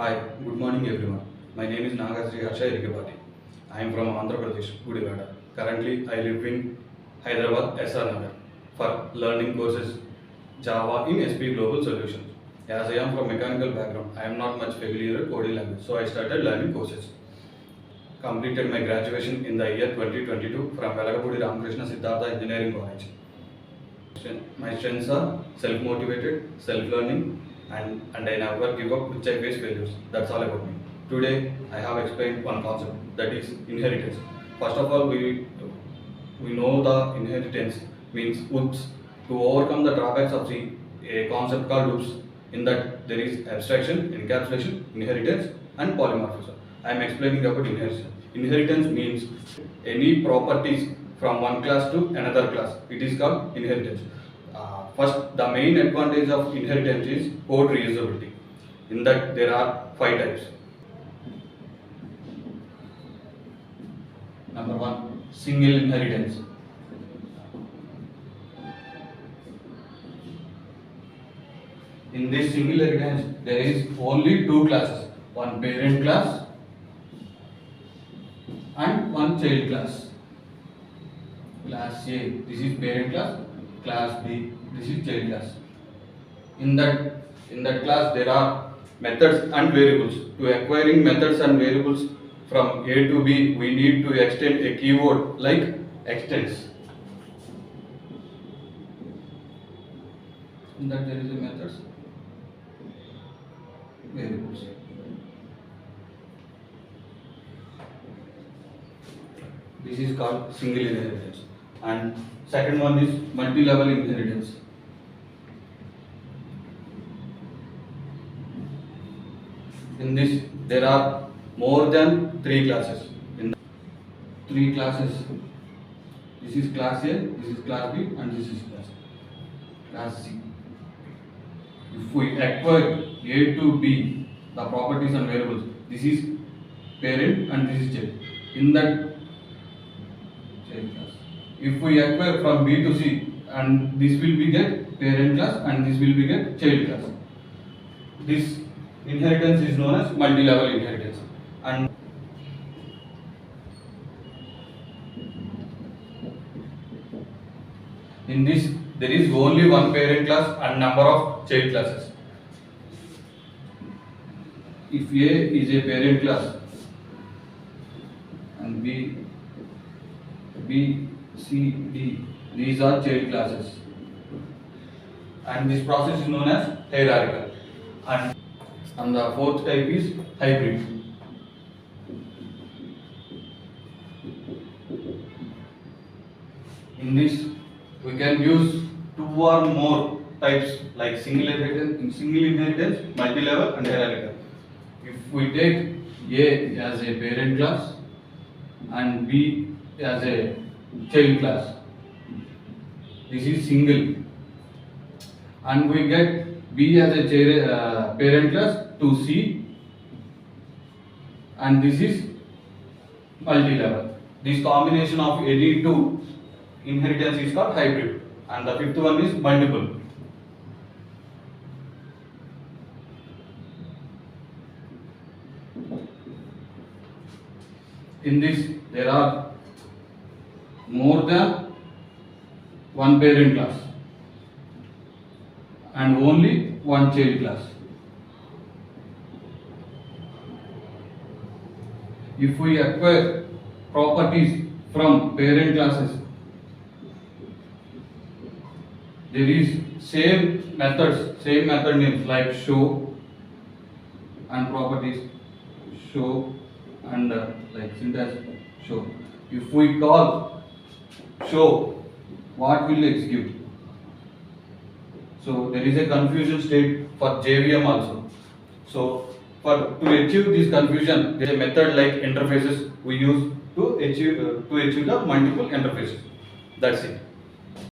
Hi, good morning everyone. My name is Nagasri Harsha Irikapati. I am from Andhra Pradesh, Gudivada. Currently, I live in Hyderabad, SR Nagar for learning courses Java in SP Global Solutions. As I am from mechanical background, I am not much familiar with coding language, so I started learning courses. Completed my graduation in the year 2022 from Velagapudi Ramakrishna Siddhartha Engineering College. My strengths are self-motivated, self-learning, and I never give up which I face failures. That's all about me. Today, I have explained one concept, that is inheritance. First of all, we know the inheritance means oops. To overcome the drawbacks of a concept called oops, in that there is abstraction, encapsulation, inheritance, and polymorphism. I am explaining about inheritance. Inheritance means any properties from one class to another class. It is called inheritance. First, the main advantage of inheritance is code reusability. In that, there are 5 types. Number 1, single inheritance. In this single inheritance, there is only 2 classes, one parent class and one child class. Class A, this is parent class. Class B, this is child class. In that class, there are methods and variables. To acquiring methods and variables from A to B, we need to extend a keyword like extends. In that there is a methods, variables. This is called single inheritance. And second one is multi-level inheritance. In this, there are more than 3 classes. In 3 classes, this is class A, this is class B, and this is class C. If we acquire A to B, the properties and variables, this is parent and this is child. In that child class. If we acquire from B to C, and this will be get parent class and this will be get child class. This inheritance is known as multi-level inheritance. And in this, there is only one parent class and number of child classes. If A is a parent class and B, C, D, these are child classes. And this process is known as hierarchical. And the fourth type is hybrid. In this, we can use 2 or more types like single inheritance, multi-level, and hierarchical. If we take A as a parent class and B as a child class, this is single, and we get B as a parent class to C, and this is multi-level. This combination of any 2 inheritance is called hybrid, and the 5th one is multiple. In this, there are more than one parent class and only one child class. If we acquire properties from parent classes, there is same method names like show and properties show and like syntax show. If we call show, what will execute? So there is a confusion state for JVM also. So to achieve this confusion, there is a method like interfaces we use to achieve the multiple interfaces. That's it.